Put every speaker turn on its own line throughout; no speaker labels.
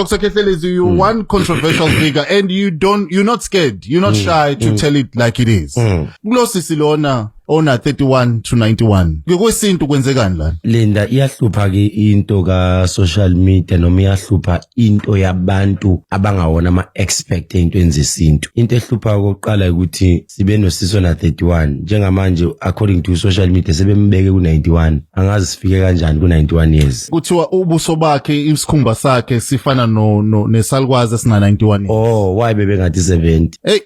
Dr. Kethelezi, you're one controversial figure and you're not scared. You're not shy to tell it like it is. Kulosisi lona ona 31 to 91. Kwesintu kwenzekani la?
Linda iyahlupha ke into ka social media noma iyahlupha into yabantu abangawona ama expect into enzesintu. Into ehlupha kokuqala ukuthi sibe nosiso na 31. Njengamanje according to social media sebembeke ku 91. Angazi sifike kanjani ku 91 years.
Kuthiwa ubuso bakhe isikhumba sakhe sifana no nesalukwazi esina 91.
Oh, why bebe ngathi 70?
Hey,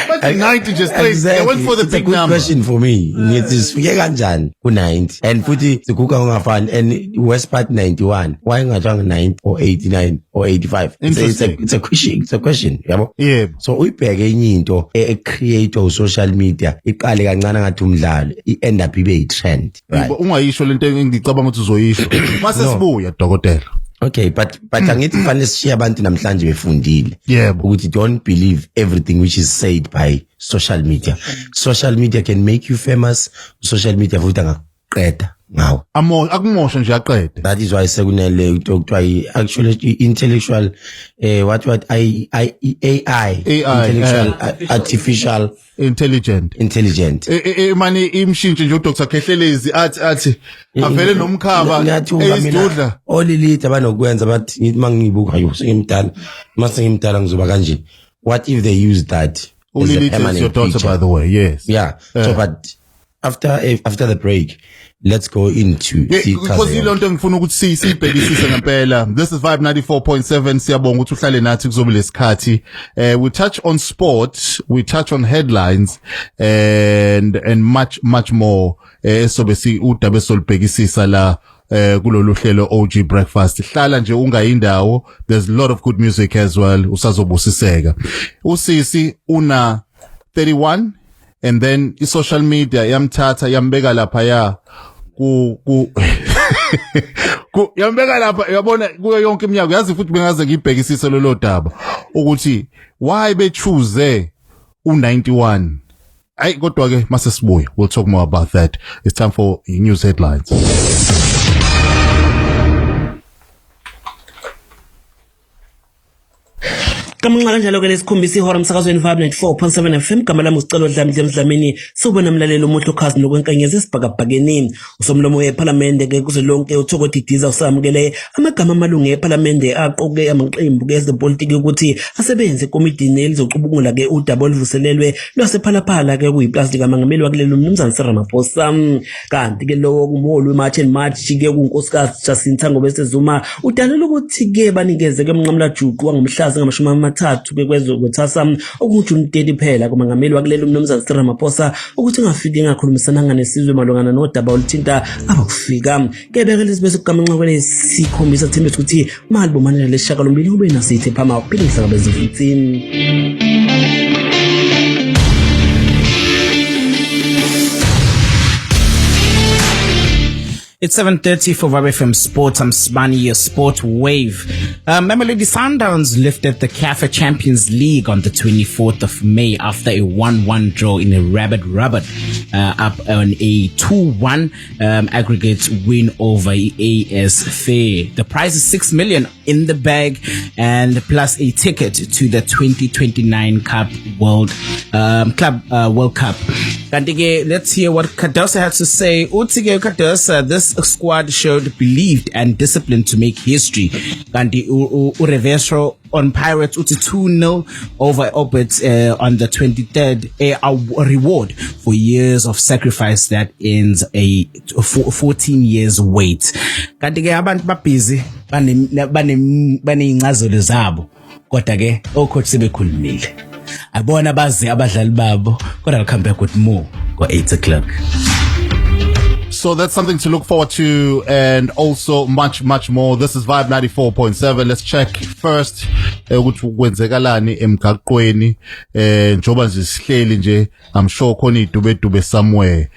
but 90 just exactly. They went for the big
good
number.
Question for me. Ngithi sifike kanjani ku 90? And futhi sikuka ungafani and West Part 91. Why ngathiwa 90 or 89 or 85? It's a question, yabo?
Yeah.
So uyibheke enye into create social media iqale kancane ngathi umdlalo end up ibe i-trend.
Right. Ungayisho lento engicabanga ukuthi uzoyisho. Mase sibuya dokotela.
Okay, but angithi fanele sishiya abantu namhlanje befundile.
Yebo.
Ukuthi don't believe everything which is said by social media. Social media can make you famous. Social media futhi angaqeda ngawo.
Akumosha nje aqede.
That is why sekunele ukuthiwa actually intellectual AI intellectual artificial intelligent
manje imshintshe nje uDr. Kethelezi athi avele nomkhaba eyisidudla
olilitha banokwenza bathi ngithi mangibuka hayo sengimdala mase ngimdala ngizoba kanje. What if they use that as a permanent
your daughter
feature?
By the way, yes.
Yeah. So but after the break, let's go into
because ilonto ngifuna ukuthi sibhekisise ngempela. This is Vibe 94.7. Siyabonga ukuthi uhlale nathi kuzobe lesikhathi. We touch on sport, we touch on headlines and much more. Sobe si udaba esolibhekisisa la kulolu hlelo OG Breakfast. Hlala nje ungayindawo. There's a lot of good music as well. Usazobusiseka. Usisi una 31 and then social media yamthatha yambeka lapha yambeka lapha yabona kuyo yonke iminyaka. Yazi futhi bengaze ngibhekisise lolo daba ukuthi why be choose u91. Ay kodwa ke mase sibuye, we'll talk more about that. It's time for news headlines.
Kamunqa kanjalo ke lesikhombisa ihora umsakazweni 594.7 FM gama lami ucelo Dlamini Dlamini sobona umlaleli omuhle ukhazi nokwenkanyezi isibhakabhakeni usomlomo weParliament ke kuzolonke uThokodidiza usamukele amagama amalungu eParliament aqoke amaqembu ke ezepolitiki ukuthi asebenze ekomidini elizocubungula ke udaba oluvuselelwe lwasephalaphala ke kuyiplastiki amangameli wakulelo mnumzane Ramaphosa. Kanti ke lowo kumholi weMarch and March ke kunkosikazi Jacinta Ngobesezuma udalela ukuthi ke banikeze ke umnqamla juqu wangomhlazi ngamashumi amathathu ke kwezokuthasa okujuni 30 phela kumangameli wakulelo mnumzane Ramaphosa ukuthi ngafiki ngakhulumisananga nesizwe malungana nodaba oluthinta abakufika ke bekele sibese kugamanxa kwele sikhombisa thembe ukuthi mali bomanela leshaka lombili ube nasithi phama uphile ihlaka bezifitsini.
It's 7:30 for Vibe FM Sports. I'm Sibani, your sport wave. Mamelodi Sundowns lifted the CAF Champions League on the 24th of May after a 1-1 draw in a rabid up on a 2-1 aggregate win over AS Fair. The prize is 6 million in the bag and plus a ticket to the 2029 World Cup. Let's hear what Kadosa had to say. Utige Kadosa, this squad showed believed and discipline to make history. Kanti Urevesro on Pirates 2-0 over Orbit on the 23rd, a reward for years of sacrifice that ends a 14 years wait. Kanti ke abantu babhizi bane incazelo zabo kodwa ke ocoach sebekhulumile abona bazi abadlali babo kodwa I'll come back with more go 8 o'clock.
So that's something to look forward to and also much more. This is Vibe 94.7. Let's check first ukuthi kwenzekalani emgaqweni njoba nje sihleli nje I'm sure khona idube somewhere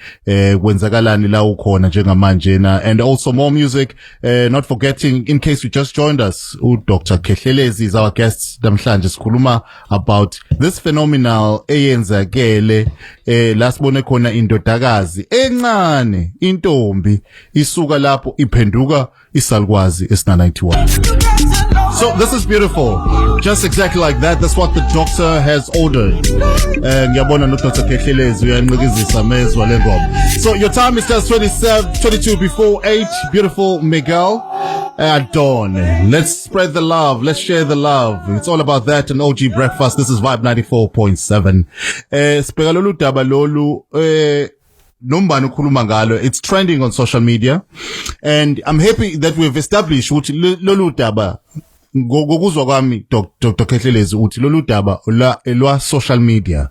kwenzekalani la ukhona njengamanje na and also more music not forgetting in case you just joined us Dr. Kethelezi is our guest namhlanje sikhuluma about this phenomenal eyenzakele la sibone khona indodakazi encane intombi isuka lapho iphenduka isalukwazi esina 91. So this is beautiful. Just exactly like that. That's what the doctor has ordered. Ngiyabona no Dr. Kehlelezi uyanqikizisa mezwa lengoma. So your time is just 22 before 8. Beautiful Miguel. Dawn. Let's spread the love. Let's share the love. It's all about that in OG Breakfast. This is Vibe 94.7. Sibheka lolu daba lolu nombani ukhuluma ngalo. It's trending on social media, and I'm happy that we've established ukuthi lolu daba ngokuzwa kwami Dr. Kehlelezi uthi lolu daba lwa social media.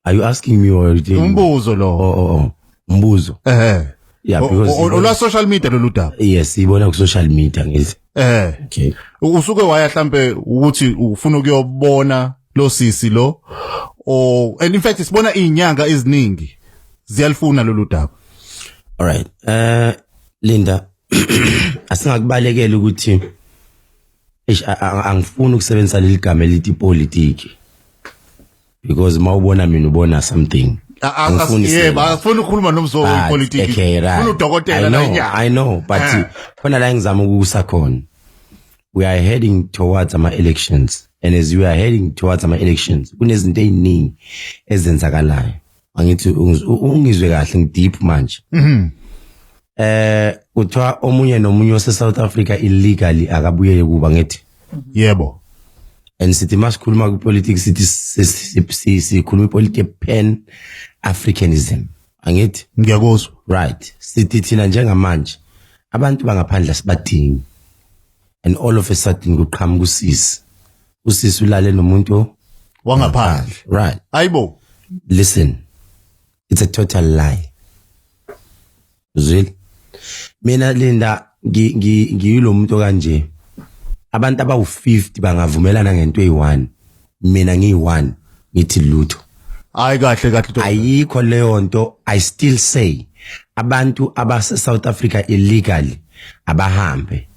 Are you asking me or
Umbuzo lo.
Umbuzo. Yeah, because
lwa social media lolu daba.
Yes, ibona ku social media ngithi. Okay.
Usuke waya mhlambe ukuthi ufuna ukuyobona lo sisi lo, and in fact sibona izinyanga eziningi ziyalifuna lolu daba.
All right. Linda, asingakubalekela ukuthi angifuni ukusebenzisa leli gama elithi politics, because mawubona mina ubona something. Afuna ukukhuluma nomzo wepolitiki. Ufuna udokotela la inyanga. I know, but khona la ngizama ukusa khona. We are heading towards our elections, and as we are heading towards our elections, kunezinto eziningi ezenzakalayo. Angithi ungizwe kahle ngideep manje. Kuthiwa omunye nomunye ose South Africa illegally akabuye kuba ngithi.
Yebo.
And sithi masikhuluma ku politics sithi sikhuluma politics pan Africanism. Angithi
ngiyakuzwa.
Right. Sithi thina njengamanje abantu bangaphandle sibadingi. And all of a sudden kuqhamuka usisi ulale nomuntu
wangaphandle.
Right.
Ayibo.
Listen. It's a total lie. Uzwile? Mina Linda ngiyilo umuntu kanje. Abantu abawu50 bangavumelana ngento eyi1. Mina ngiyi1 ngithi lutho.
Hayi kahle
ayikho leyo nto. I still say abantu abase South Africa illegally abahambe,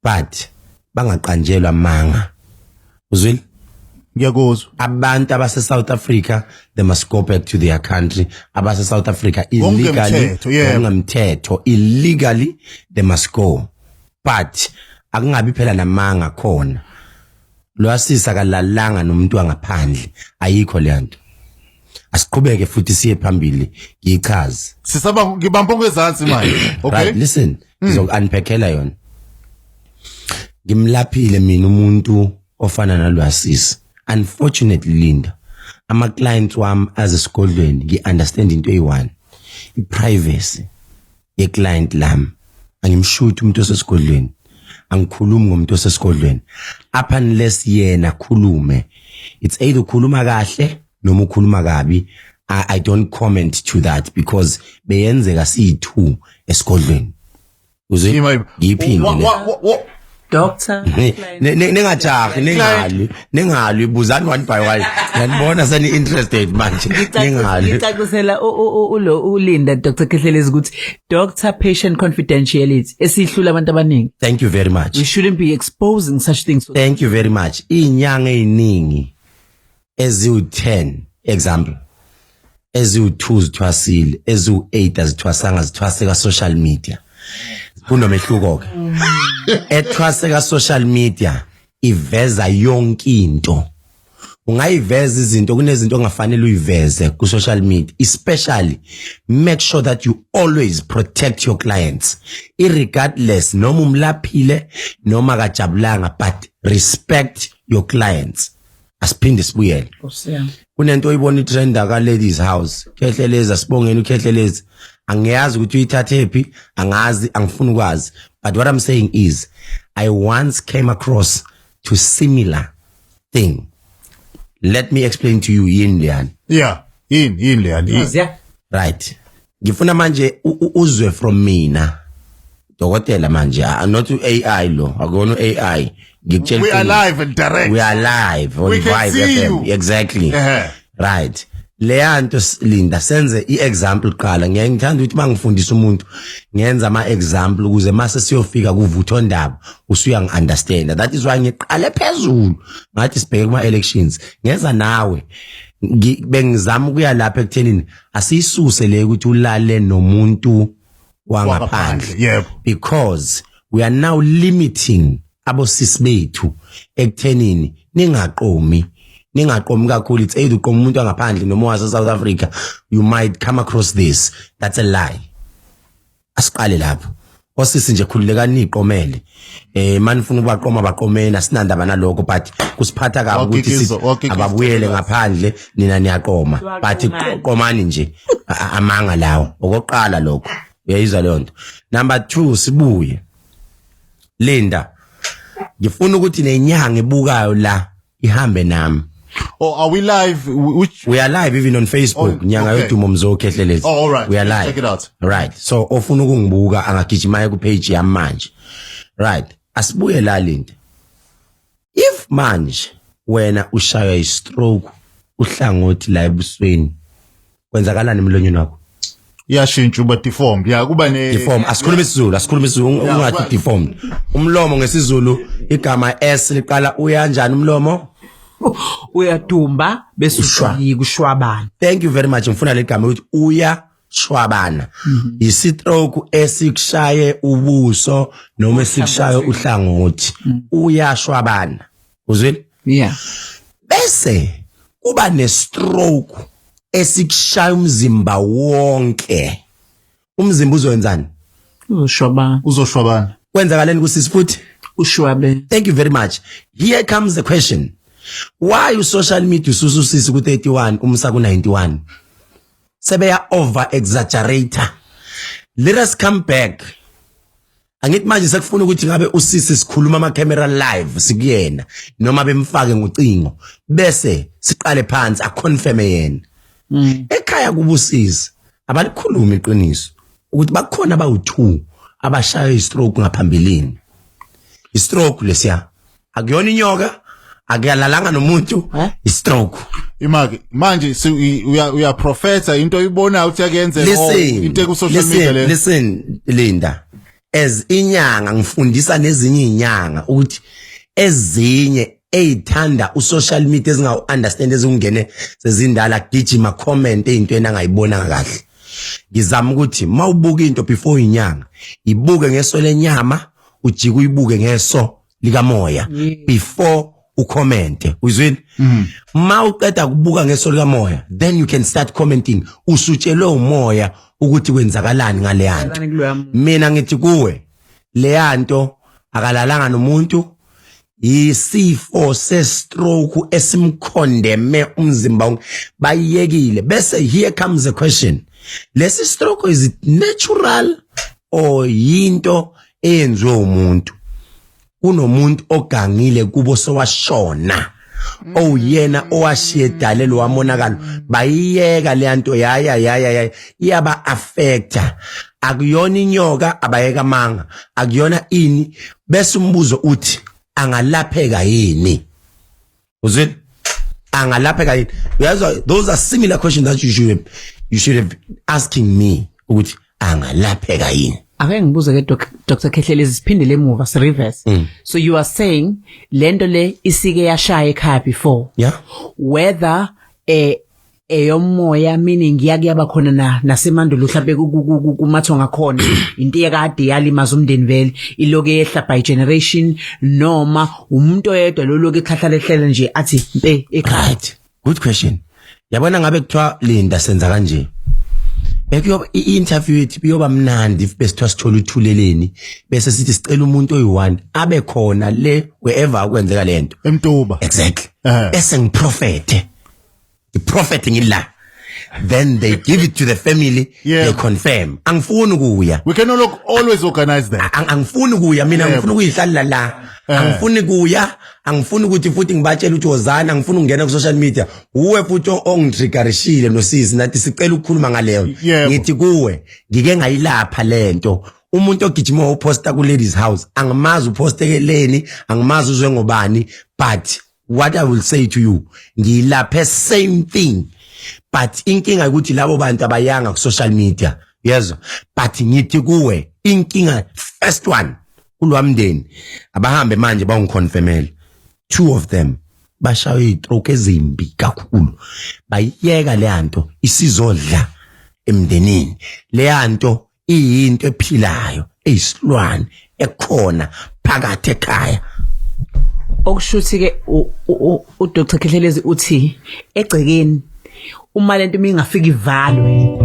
but bangaqanjelwa manga. Uzwile?
Ngiyakuzwa.
Abantu abase South Africa, they must go back to their country. Abase South Africa illegally, illegally they must go. But akungabi phela namanga khona. Lwasisa kalalanga nomuntu angaphandle. Ayikho lento. Asiqhubeke futhi siye phambili ngichaza.
Sisaba ngibamba ngezantsi manje. Okay.
Right, listen. Ngizokunpackela yona. Ngimlaphile mina umuntu ofana nalwasisa. Unfortunately Linda, ama clients wami as esikolweni ngi-understand into eyi1. I-privacy ye client lami. Angimshuthi umuntu osesikolweni. Angikhulumi ngomuntu osesikolweni. Up unless yena khulume. It's either ukhuluma kahle noma ukhuluma kabi. I don't comment to that because beyenzeka siyi2 esikolweni. Uzwe? Ngiphinde.
Doctor,
ningali ibuzani one by one. Nganibona sani interested manje. Ningali.
Ngicacusela uLinda Dr. Kehlelezi ukuthi doctor patient confidentiality esihlula abantu abaningi.
Thank you very much.
We shouldn't be exposing such things.
Thank you very much. Inyanga eziningi eziwu10 example. Eziwu2 zithwasile, eziwu8 azithwasanga zithwaseka social media. Kunomehluko ke. Ethwaseka social media iveza yonke into. Ungayiveza izinto kunezinto ongafanele uyiveze ku social media, especially make sure that you always protect your clients irregardless noma umlaphile noma kajabulanga, but respect your clients. Asiphinde sibuyele. Kunento oyibona itrend ka ladies house. Kehlelezi asibongeni uKehlelezi. Angiyazi ukuthi uyithathe phi, angazi, angifuni ukwazi. But what I'm saying is I once came across to similar thing. Let me explain to you yini.
Yeah, yini.
Right. Ngifuna manje uzwe from mina. Dokotela manje, not AI lo, akona AI.
We are live and direct.
We are live on Vibe FM. Exactly. Right. Leyanto Linda senze iexample qala. Ngiyangithanda ukuthi mangifundisa umuntu ngenza ama example ukuze mase siyofika kuvutho ndaba usuya ngiunderstand. That is why ngiqale phezulu ngathi sibheke kuma elections. Ngenza nawe bengizama ukuya lapha ekuthenini asisuse le ukuthi ulale nomuntu wangaphandle.
Yep.
Because we are now limiting abosisi bethu ekuthenini ningaqomi kakhulu. It's either uqoma umuntu angaphandle noma wase South Africa, you might come across this. That's a lie. Asiqale lapho. Osisi nje khululekani iqomele. Manifuna ubaqoma baqomena sinandaba naloko, but kusiphatha kabi ukuthi ababuyele ngaphandle nina niyaqoma, but qomani nje amanga lawo. Okoqala lokho. Uyayizwa leyo nto. Number 2, sibuye. Linda, ngifuna ukuthi nenyanga ebukayo la ihambe nami.
Oh, are we live?
We are live even on Facebook. Nyanga yodumo Mzokhehlelezi.
Oh, all right.
We are live.
Check it out.
Right. So ofuna ukungibuka angagijima ku page yami manje. Right. Asibuye la Linda. If manje wena ushaya i-stroke uhlangothi la ebusweni, kwenzakalani emlonyeni wakho?
Yashintsha uba deformed. Yeah, kuba ne
deformed. Asikhuluma isiZulu, ungathi deformed. Umlomo ngesizulu igama S liqala uyanjani umlomo?
Uyadumba bese ushwabana.
Thank you very much. Ngifuna legama ukuthi uyashwabana. Istroke esikushaye ubuso noma esikushaye uhlangothi. Uyashwabana. Uzwile?
Yeah.
Bese kuba ne-stroke esikushaye umzimba wonke. Umzimba uzowenzani?
Uzoshwabana.
Kwenzakaleni kusisi futhi?
Ushwabe.
Thank you very much. Here comes the question. Why you social media ususisi ku 31 umsa ku 91? Sebeya over exaggerator. Let us come back. Angithi manje sekufuna ukuthi ngabe usisi sikhuluma ama camera live sikuyena noma bemfake ngocingo bese siqale phansi aconfirm yena. Ekhaya kubusisi abalikhuluma iqiniso ukuthi bakhona abawu2 abashaya i-stroke ngaphambilini. I-stroke lesiya akuyona inyoka, akuyalalanga nomuntu, i-stroke.
Imake manje uya prophetha into oyibona ukuthi yakenze into ku social media le.
Listen Linda, as inyanga ngifundisa nezinye inyanga ukuthi ezinye eyithanda u-social media ezinga understand ezingene sezindala gijima comment ezintweni angayibona kahle. Ngizama ukuthi mawubuka into before inyanga ibuke ngeso lenyama ujike uyibuke ngeso lika moya before ucommente. Uzwini? Mawuqeda kubuka ngeso lika moya then you can start commenting usutshelwe umoya ukuthi kwenzakalani ngale yanto. Mina ngithi kuwe le yanto akalalanga nomuntu, isifo se-stroke esimkhondeme umzimba wonke bayiyekile. Bese here comes the question. Lesi stroke is it natural or yinto eyenziwe umuntu? Kunomuntu ogangile kubo sowashona. Yena owashiyedalelo wamonakalo bayiyeka le yanto iyaba affecta. Akuyona inyoka abayeka manga, akuyona ini. Bese umbuzo uthi angalapheka yini? Uzwini? Angalapheka yini? Those are similar questions that you should have asking me ukuthi angalapheka yini.
Ake ngibuze ke Dr. Khehlelezi siphindele emuva si reverse. So you are saying lento le isike yashaya ekhaya before.
Yeah.
Whether eyomoya meaning yakuyaba khona nasemandulo mhlawumbe kumathonga khona into ekade yalimaza umndeni vele iloke yehla by generation noma umuntu oyedwa loloke ekhahlalehlele nje athi mpe ekhaya.
Good question. Yabona ngabe kuthiwa Linda senza kanje. Bekuyoba i-interview yethu biyoba mnandi besithiwa sithola uthuleleni bese sithi sicela umuntu oyi1 abe khona le wherever kwenzeka lento.
Emtuba.
Exactly. Bese ngiprophethe. The ngila. Then they give it to the family, they confirm. Angifuni kuya.
We can always organize that.
Angifuni kuya mina ngifuna ukuyihlala la. Angifuni kuya, angifuni ukuthi futhi ngibatshela ukuthi wozana, angifuni ungena ku social media. Uwe futhi ongitriggerishile nosisi nathi sicela ukukhuluma ngaleyo. Ngithi kuwe, ngike ngayilapha lento. Umuntu ogijima uposta ku ladies house, angimazi upostekeleni, angimazi uzwe ngobani, but what I will say to you, ngilaphe same thing. But inkinga ukuthi labo bantu abayanga ku social media, yezwa. But ngithi kuwe, inkinga first one kulwamndeni abahambe manje bawungiconfirmele 2 of them bashawe i-stroke ezimbi kakhulu. Bayiyeka le yanto isizodla emndenini. Le yanto iyinto ephilayo eyisilwane ekhona phakathi ekhaya.
Okushuthi ke uDr Khehlelezi uthi egcekeni uma lento mingafika ivalwe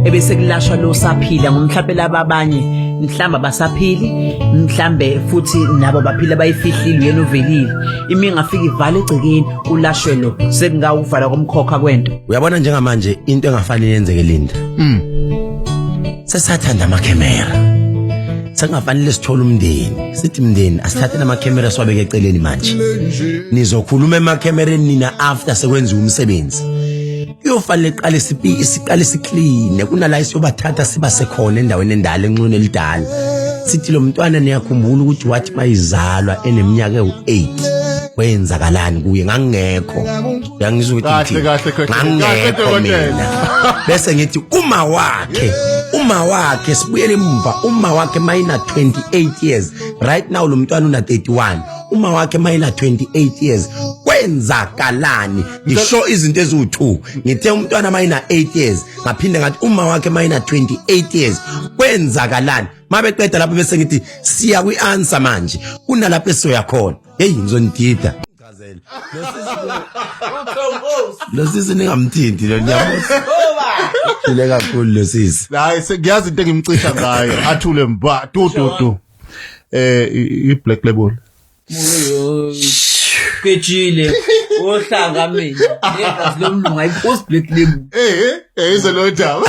ebese kulashwa lo saphila ngomhlawumbe laba abanye mhlamba basaphili mhlambe futhi nabo baphila bayifihlile yena uvelile imingafika ivalwe egcekeni kulashwe lo sekungawuvala komkhokha kwento.
Uyabona njengamanje into engafanele yenzeke Linda. Sesathanda amakhemera. Sengafanele sithola umndeni sithi mndeni asithathe namakhamera siwabeke eceleni manje nizokhuluma emakemereni nina after sekwenziwa umsebenzi kuyofanele iqale siclean kunala isiyobathatha siba sekhona endaweni endala enqune elidala sithi lo mntwana niyakhumbula ukuthi wathi mayizalwa eneminyaka ewu8 kwenzakalani kuye ngangekho yangizwa ukuthi ngangekho mina bese ngithi uma wakhe sibuyele emva uma wakhe mayina 28 years right now lo mntwana una 31 uma wakhe mayina 28 years kwenzakalani ngisho izinto eziwu2 ngithe umntwana mayina 8 years ngaphinde ngathi uma wakhe mayina 28 years kwenzakalani mabeqeda lapho bese ngithi siya kwi-answer manje kunalapho esizoya khona hey ngizonidida ngicazela lo sisi ningamthinti lo nyamusa Sile kakhulu lo sisi.
Hayi sengiyazi into engimcisha ngayo athule mba tu i-black label.
Kejile ohlanga mina ngegazi lomlungu ayipost black label.
Izolo ndaba.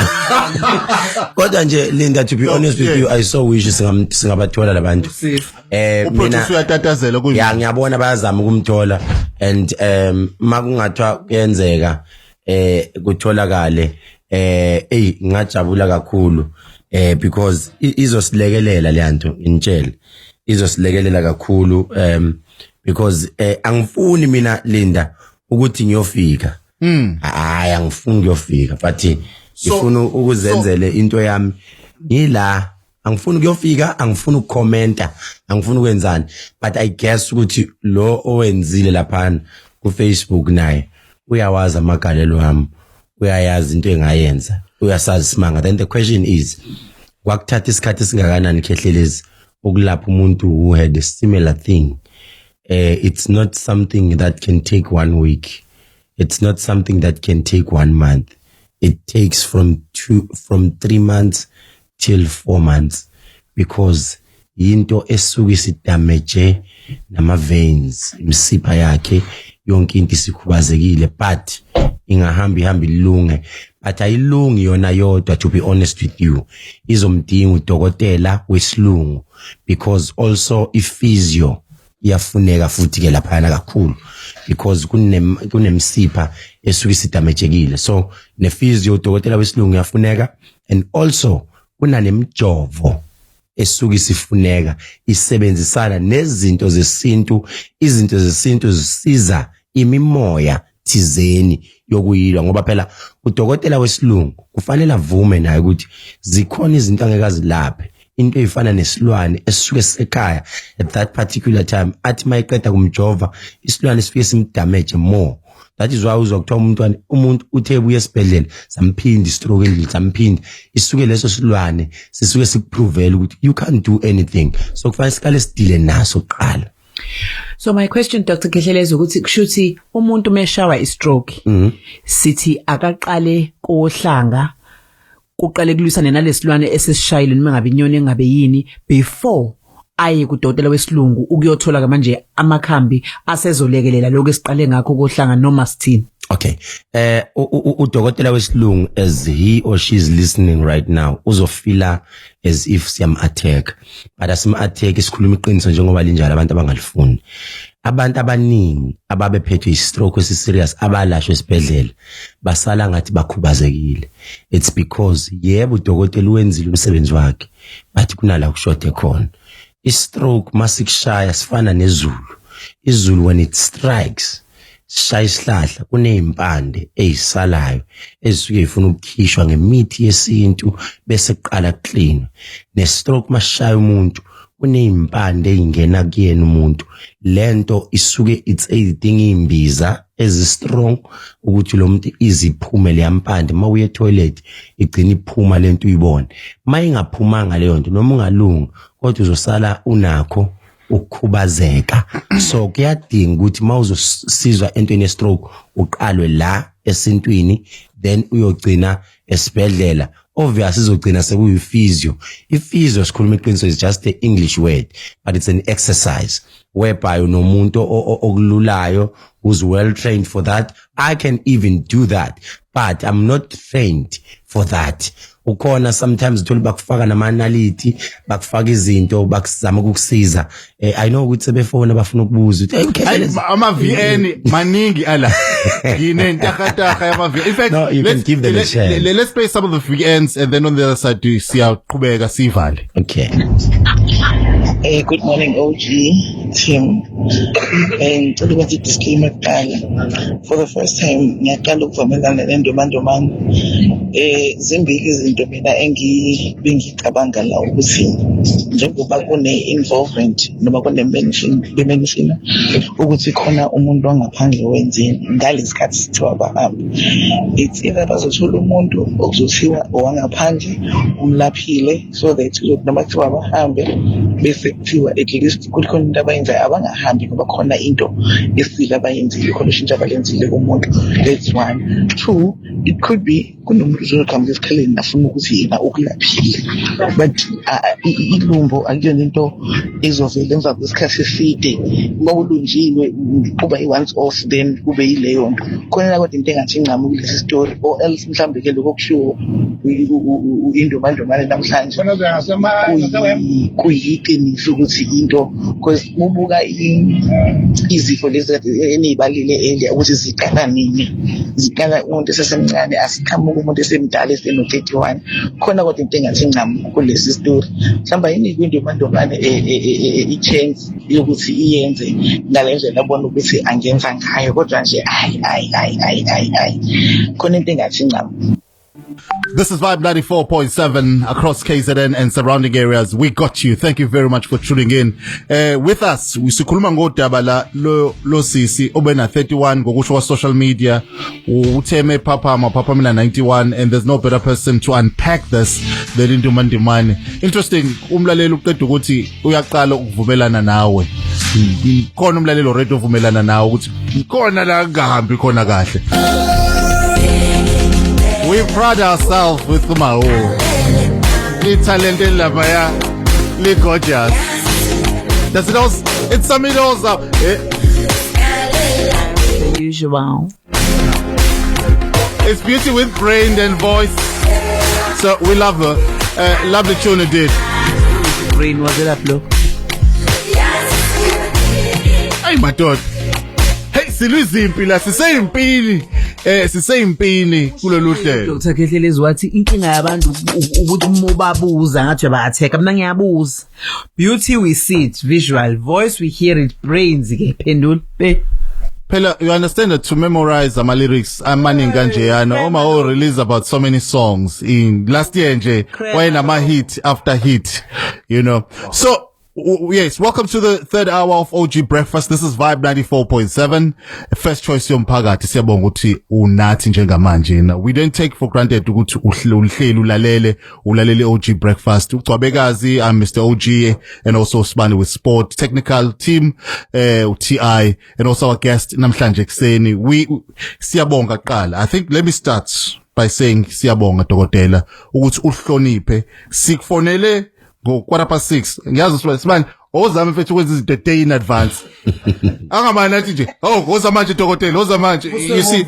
Kodwa nje Linda, to be honest with you, I so wish singabathola labantu.
Mina uyatatazela kuyi.
Ya ngiyabona bayazama ukumthola and makungathwa kuyenzeka kutholakale ngajabula kakhulu because izosilekelela leyanto ngitshela izosilekelela kakhulu because angifuni mina Linda ukuthi ngiyofika hayi angifuni ngiyofika but ngifuna ukuzenzele into yami ngila angifuni ukuyofika angifuni ukucomenta angifuni ukwenzani but I guess ukuthi lo owenzile lapha ku Facebook naye uyawazi amagalelo wami uyayazi into engayenza uyasazi simanga. Then the question is wakuthatha isikhathi singakanani Khehlelezi ukulapha umuntu who had a similar thing. It's not something that can take 1 week, it's not something that can take 1 month. It takes from 3 months till 4 months because into esuke isidamage nama veins imsipha yakhe yonke into isikhubazekile but ingahamba ilunge but ayilungi yona yodwa. To be honest with you, izomdinga udokotela wesilungu because also iphysio iyafuneka futhi ke laphana kakhulu because kunemsipha esuke isidamagekile, so nephysio udokotela wesilungu yafuneka and also kunanemjovo esuke isifuneka isebenzisana nezinto zesintu. Izinto zesintu zisiza imimoya thizeni yokuyilwa ngoba phela udokotela wesilungu kufanele avume naye ukuthi zikhona izinto angekazi laphe into efana nesilwane esisuke sekhaya at that particular time athi mayiqeda kumjova isilwane sifike simdamage more. That is why uzokuthiwa umuntu uthe buye esibhedlela samphinda istroke endlini samphinda isuke leso silwane sisuke sikuprovela ukuthi you can't do anything, so kufanele sikale sidile naso qala.
So my question Dr Khehlelezi ukuthi kushuthi umuntu meshawa istroke sithi akaqale kohlanga kuqale kulwisana nalesilwane esesishayile noma ngabe inyoni engabe yini before aye kudokotela wesilungu ukuyothola manje amakhambi asezolekelela lokho esiqale ngakho kohlanga noma sithini.
Okay, udokotela wesilungu as he or she is listening right now uzofila as if siyam attack, but asim attack isikhuluma iqiniso njengoba linjalo abantu abangalifuni. Abantu abaningi ababephethwe istroke esiserious abalashwe esibhedlela basala ngathi bakhubazekile. It's because yebo udokotela wenzile umsebenzi wakhe but kunala kushothe khona. Istroke masikushaya sifana nezulu. Izulu when it strikes shaya isihlahla kuneimpande ezisalayo ezisuke ifuna ukukhishwa ngemithi yesintu bese kuqala clean. Ne-stroke masishaya umuntu kuneimpande ezingena kuyena umuntu lento isuke it's anything imbiza strong ukuthi lo muntu iziphume leyampande mawuye toilet igcina iphuma lento uyibone mayingaphumanga leyo nto noma ungalunga kodwa uzosala unakho ukukhubazeka so kuyadinga ukuthi mawuzosizwa entweni ye-stroke uqalwe la esintwini then uyogcina esibhedlela obviously izogcina sekuyi-physio. I-physio sikhuluma iqiniso is just the English word but it's an exercise whereby unomuntu okululayo who's well trained for that. I can even do that but I'm not trained for that. Ukhona sometimes uthola bakufaka namanaliti bakufaka izinto bakuzama ukukusiza. I know ukuthi sebefona bafuna ukubuza ukuthi
ama VN maningi ala ginentakataka yama VN. In fact,
no, you can give them a chance.
Let's play some of the VNs and then on the other side do siyaqhubeka sivale.
Okay.
Good morning, OG team. And to the disclaimer, for the first time, ngiyaqala ukuvumelana nendomandomane. Zimbili izinto mina engicabanga la ukuthi njengoba kune involvement noma kune mention ukuthi khona umuntu wangaphandle wenzeni ngalesikhathi sithiwa abahambi. It's either bazothola umuntu okuzothiwa owangaphandle umlaphile so that noma kuthiwa abahambe bese kuthiwa at least kukhona into abayenzayo abangahambi ngoba khona into esile abayenzile khona ushintsha abalenzile kumuntu. That's one. Two, it could be kunomuntu uzoqhamuka esikhaleni afuna ukuthi yena ukulaphile but ilumbo akuyona into ezovela emva kwesikhathi eside mawulunjiwe kuba i-once off then kube yileyo nto khona kodwa into engathi incama kulesi story or else mhlambe ke lokho kushiwo indomandomane namhlanje kuyiqiniso ukuthi into because ubuka izifo lezi enibalile earlier ukuthi ziqala nini ziqala umuntu esesemncane asiqhamuka umuntu esemdala eseno-31 khona kodwa into engathi incama kulesi story mhlawumbe yinikwe indomandomane i-chance yokuthi iyenze ngale ndlela abona ukuthi angenza ngayo kodwa nje khona into engathi incama.
This is Vibe 94.7 across KZN and surrounding areas. We got you. Thank you very much for tuning in. With us, sikhuluma ngodaba la lo sisi obena 31 ngokusho wa social media. Utheme papa mina 91 and there's no better person to unpack this than Indumandimane. Interesting, umlaleli uqeda ukuthi uyaqala ukuvumelana nawe. Khona umlaleli already uvumelana nawe ukuthi khona la ngahambi khona kahle. We pride ourselves with Mao. The talented Labaya, the gorgeous. Does it also? It's something also.
Usual.
It's beauty with brain and voice. So we love her. Love the tune it did.
Brain was it up, look.
Hey, my dog. Hey, siluzimpila sisempini. Sisempini kulolu hlelo.
Dr. Kehlelezi wathi inkinga yabantu ukuthi umobabuza ngathi bayatheka mina ngiyabuza. Beauty we see it, visual, voice we hear it, brains ke phendula pe.
Phela you understand that to memorize ama lyrics amaningi kanjeyana oma release about so many songs in last year nje wayena hit after hit, you know. So yes, welcome to the third hour of OG Breakfast. This is Vibe 94.7. First choice yomphakathi siyabonga ukuthi unathi njengamanje. We don't take for granted ukuthi uhlelo ulalele OG Breakfast. Ucwabekazi, I'm Mr. OG and also Sibani with sport technical team, TI and also our guest namhlanje ekseni. We siyabonga qala. I think let me start by saying siyabonga dokotela ukuthi uhloniphe sikufonele go 6:15 ngiyazi Sibani ozama mfethu ukwenza izinto day in advance angamana athi nje oza manje dokotela oza manje you see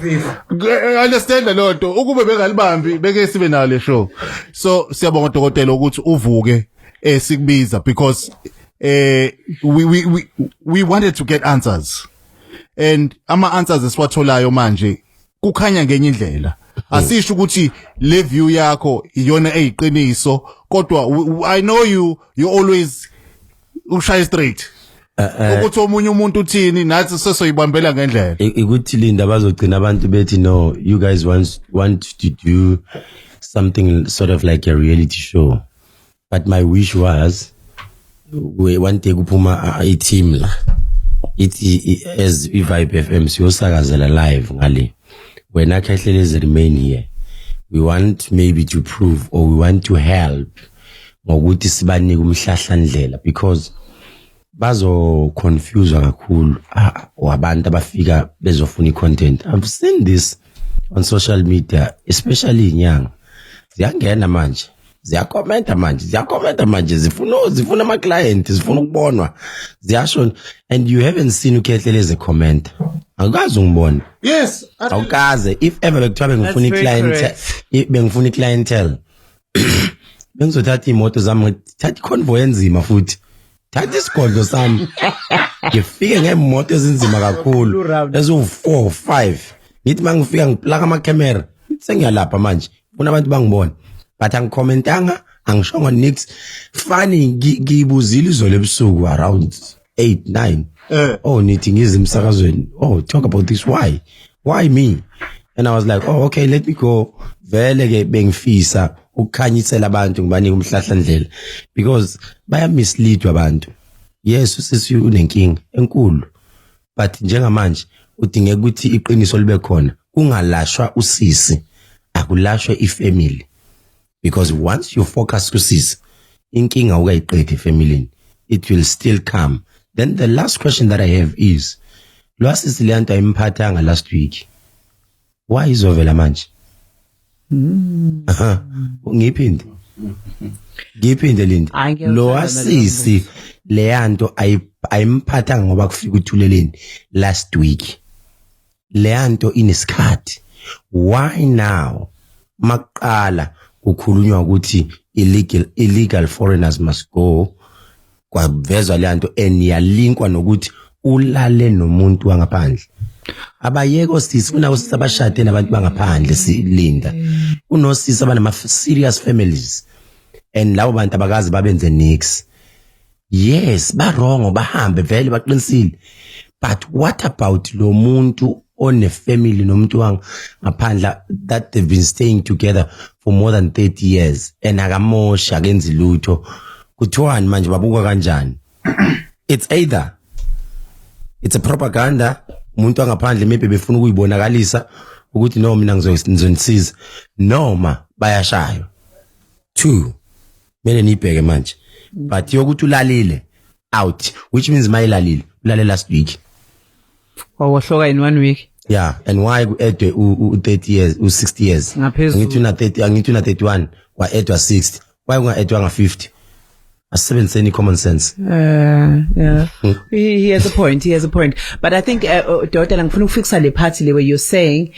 understand lo nto ukube bengalibambi beke sibe nayo le show. So siyabonga dokotela ukuthi uvuke sikubiza because we wanted to get answers and ama answers esiwatholayo manje kukhanya ngenye indlela. Asisho ukuthi le view yakho iyona eyiqiniso kodwa I know you always ushaya straight ukuthi omunye umuntu uthini nathi sesoyibambela ngendlela
ukuthi linda bazogcina abantu bethi no you guys want to do something sort of like a reality show but my wish was we one day kuphuma a team la ithi as iVibe FM siyosakazela live ngale wena Khehlelezi remain here. We want maybe to prove or we want to help ngokuthi sibanike umhlahlandlela because bazo confuse kakhulu abantu abafika bezofuna content. I've seen this on social media, especially inyanga ziyangena manje ziyakomenta manje zifuna ama client zifuna ukubonwa ziyasho and you haven't seen uKhehlelezi comment akukazi ungibona.
Yes,
awukaze if ever bekuthiwa bengifuna clientele bengizothatha imoto zami thatha iconvoy enzima futhi thatha isigodlo sami ngifike ngemoto ezinzima kakhulu ezo 4 5 ngithi mangifika ngiplaka ama camera sengiyalapha manje ufuna abantu bangibona but angicommentanga angishongo nix funny ngibuzile izolo ebusuku around 8 9 oh nithi ngizimsakazweni talk about this why me and I was like okay let me go vele ke bengifisa ukukhanyisela abantu ngibanike umhlahlandlela because baya mislead abantu. Yes usisi unenkinga enkulu but njengamanje udingeka ukuthi iqiniso libe khona kungalashwa usisi akulashwe ifamily because once you focus kusisi inkinga ukayiqedwe efamily it will still come. Then the last question that I have is lwasisi leyanto ayimphathanga last week why izovela manje? Ngiphinde Linda lo asisi leyanto ayimphathanga ngoba kufika uthuleleni last week leyanto inesikhathi. Why now maqala kukhulunywa ukuthi illegal foreigners must go kwavezwa leyanto and yalinkwa nokuthi ulale nomuntu wangaphandle abayeko sifuna usisi abashade nabantu bangaphandle silinda unosisi abanama serious families and labo bantu abakazi babenze nix. Yes ba wrong bahambe vele baqinisile but what about lo muntu one family nomuntu wangaphandla that they've been staying together for more than 30 years and akamosha akenzi lutho kuthiwani manje babuka kanjani? It's either it's a propaganda umuntu angaphandle maybe befuna ukuyibonakalisa ukuthi no mina ngizonisiza noma bayashayo 2 mele nibheke manje but yokuthi ulalile out which means mayilalile ulale last week
wahloka in 1 week.
Yeah, and why edwe u30 years u60 years ngithi una 30 angithi una 31 wa edwa 60 why unga edwa nga 50 asebenzeni common sense.
Yeah. He has a point but I think Dr. ngifuna ukufixa le part le where you're saying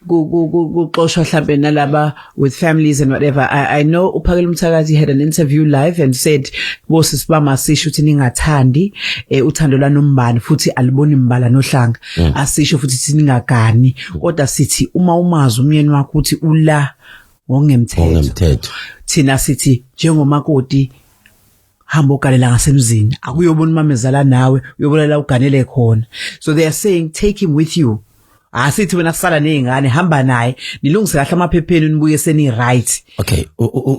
kuxoshwa mhlambe nalaba with families and whatever. I know uPhakela Mthakazi had an interview live and said bosisi bamasisho ukuthi ningathandi uthando lwanombani futhi aliboni imbala nohlanga asisho futhi sithi ningagani kodwa sithi uma umazi umyeni wakho ukuthi ula ngongemthetho thina sithi njengomakoti hamba ugalela ngasemzini akuyobona mamezala nawe uyobonela uganele khona. So they are saying take him with you asithi wena kusala nezingane hamba naye nilungise kahle amaphepheni nibuye seni right.
Okay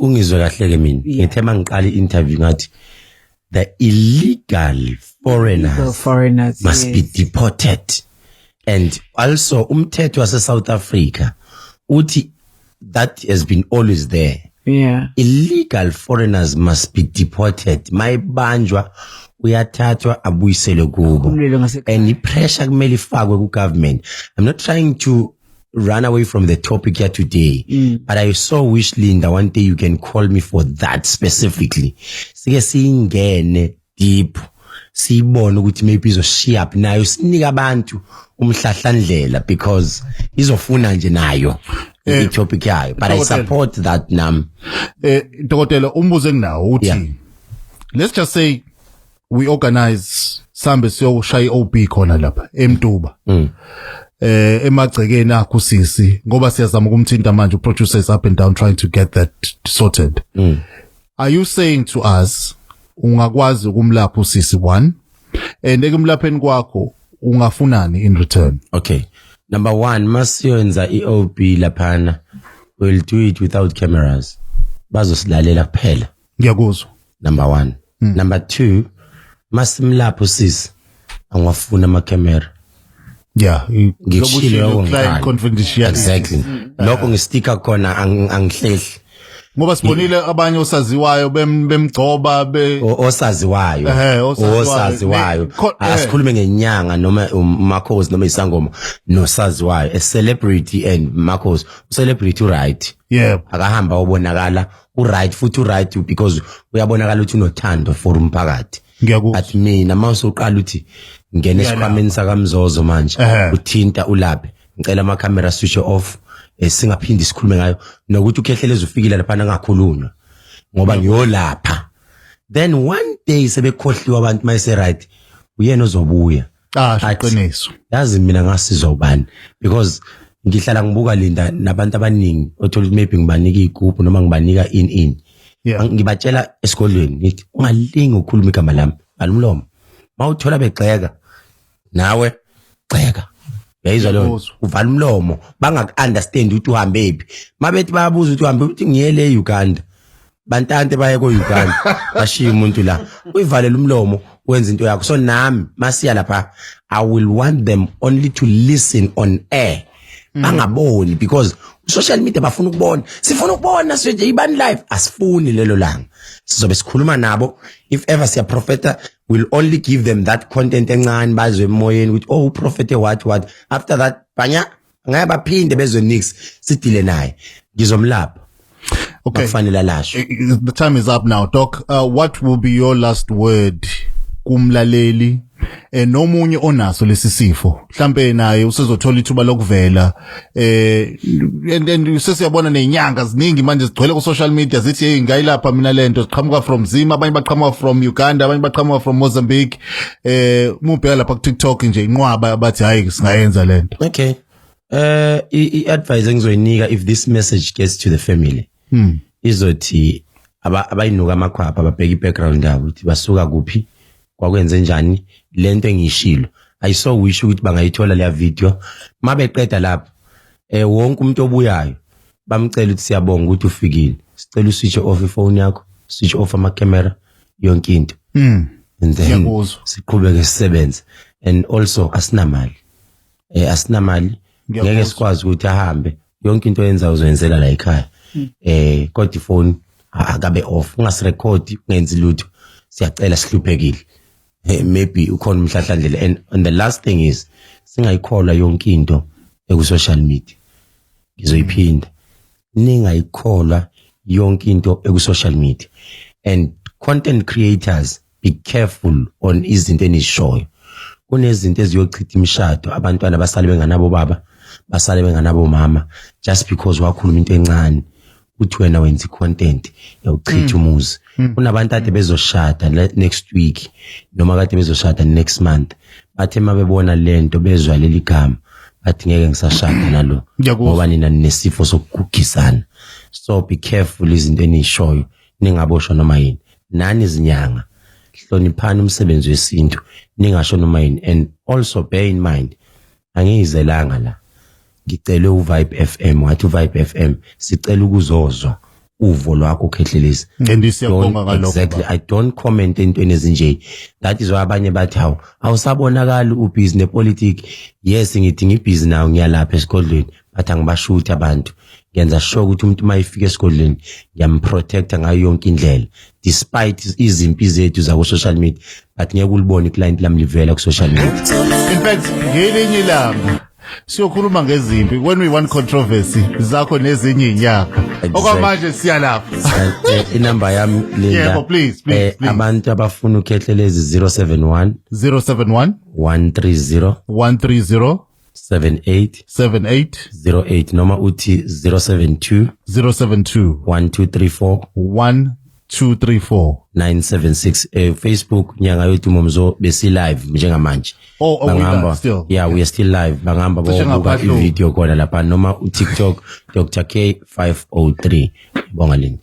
ungizwe kahle ke mina ngithe mangiqala interview ngathi the illegal foreigners must be deported and also umthetho wase South Africa uthi that has been always there.
Yeah.
Illegal foreigners must be deported. Mayibanjwa uyathathwa abuyisele kubo. And pressure kumele ifakwe ku government. I'm not trying to run away from the topic here today, but I so wish Linda one day you can call me for that specifically. Sike singene deep. Sibone ukuthi maybe izoshiya up nayo sinika abantu umhlahlandlela because izofuna nje nayo topic yayo but I support that
Dokotela umbuzo enginawo uthi let's just say we organize sambe siyoshaya OB khona lapha eMtuba emagcekeni akho sisi ngoba siyazama ukumthinta manje producers up and down trying to get that sorted. Are you saying to us ungakwazi ukumlapha usisi 1 and ekumlapheni kwakho ungafunani in return?
Okay, number 1 masiyenza iOB laphana we'll do it without cameras bazosilalela kuphela.
Ngiyakuzwa.
Number 1. Number 2 masimlapha usisi angwafuna ama camera.
Yeah,
Ngikushilo
client confidentiality.
Exactly. Lokho ngistika khona angihlehli.
Ngoba sibonile abanye osaziwayo bemgcoba
osaziwayo asikhulume ngenyanga noma uMakhosi noma isangoma nosaziwayo a celebrity and Makhosi celebrity right.
Yeah,
akahamba ubonakala right futhi right because uyabonakala ukuthi unothando for umphakathi. But mina mawusoqala uthi ngene esikhwameni sakamzozo manje uthinta ulaphe ngicela ama camera switch off singaphindi sikhulume ngayo nokuthi ukhehleleza ufikile lapha ngakhulunywa ngoba ngiyolapha. Then one day sebekhohliwa abantu mayise right uyena ozobuya.
Iqiniso.
Yazi mina ngasizwa ubani because ngihlala ngibuka linda nabantu abaningi othola maybe ngibanika igroup noma ngibanika in. Ngibatshela esikolweni ngithi ungalingi ukukhuluma igama lami balumlomo mawuthola begxeka nawe xeka yayizwa lo uvala umlomo bangakunderstand ukuthi uhambe phi mabethi bayabuza ukuthi uhambe ukuthi ngiyele eUganda bantante baye koUganda bashiya umuntu la uyivalela umlomo wenza into yakho. So nami masiya lapha I will want them only to listen on air bangaboni because social media bafuna ukubona sifuna ukubona nje ibani live asifuni lelo langa sizobe sikhuluma nabo if ever siya profeta will only give them that content encane bazwe emoyeni ukuthi oh prophet what after that banya ngaya baphinde bezwe nix sidile naye ngizomlapha.
Okay,
kufanele lasho.
The time is up now, Doc. What will be your last word kumlaleli nomunye onaso lesisifo mhlambe naye usezothola ithuba lokuvela and usesiyabona nezinyanga ziningi manje zigcwele ku social media zithi hey ngayilapha mina lento ziqhamuka from Zim, abanye baqhamuka from Uganda, abanye baqhamuka from Mozambique. Mubheka lapha ku TikTok nje inqwaba bathi hayi singayenza lento.
Okay, i-advice engizoyinika if this message gets to the family izothi abayinuka amakhwapha ababheka i-background yabo ukuthi basuka kuphi kwakwenze njani lento engishilo. I so wish ukuthi bangayithola le video mabeqeda lapho wonke umuntu obuyayo bamcela ukuthi siyabonga ukuthi ufikile, sicela uswitch off ifone yakho, switch off ama camera yonke into and then siqhubeke sisebenze. And also asinamali ngeke sikwazi ukuthi ahambe yonke into yenza uzenzela la ekhaya kodwa ifone akabe off ungasirecord ungenzi lutho siyacela sihluphekile. Maybe ukhona umhlahlandlela. And the last thing is singayikholwa yonke into eku social media. Ngizoyiphinda ningayikholwa yonke into eku social media. And content creators, be careful on izinto enizishoyo. Kunezinto eziyochitha imishado abantwana basale benganabo baba basale benganabo mama just because wakhuluma into encane uthi wena wenza content yawuchitha umuzi. Kunabantu ade bezoshada next week noma kade bezoshada next month bathe mabebona lento bezwa leli gama bathi ngeke ngisashada nalo ngoba nina nesifo sokugugisana. So be careful izinto enizishoyo ningaboshwa noma yini nani izinyanga hloniphani umsebenzi wesintu ningasho noma yini. And also bear in mind angiyizelanga la ngicela uVibe FM wathi uVibe FM sicela ukuzozwa uvo lwakho ukhehlelezi.
Ngendisiyabonga ngalokho.
Exactly, I don't comment entweni ezinje. That is why abanye bathi hawo awusabonakala ubusy nepolitics. Yes ngithi ngibusy nawo ngiyalapha esigodlweni but angibashuthi abantu. Ngenza sure ukuthi umuntu mayifika esigodlweni ngiyamprotecta ngayo yonke indlela despite izimpi zethu za social media but ngeke ulibone iclient lami livela ku social media.
In fact ngelinye ilanga siyokhuluma ngezimpi when we want controversy zakho nezinye inyaka okwamanje siya lapha.
Inamba yami Linda.
Yeah, please.
Abantu abafuna ukhehlelezi 071 130 78 08 noma uthi 072 1234 976. Facebook nyanga yethu momzo besi live njengamanje.
Bangamba still.
Yeah, we are still live. Bangamba bobuka i video khona lapha noma uTikTok Dr. K503. Bonga Linda.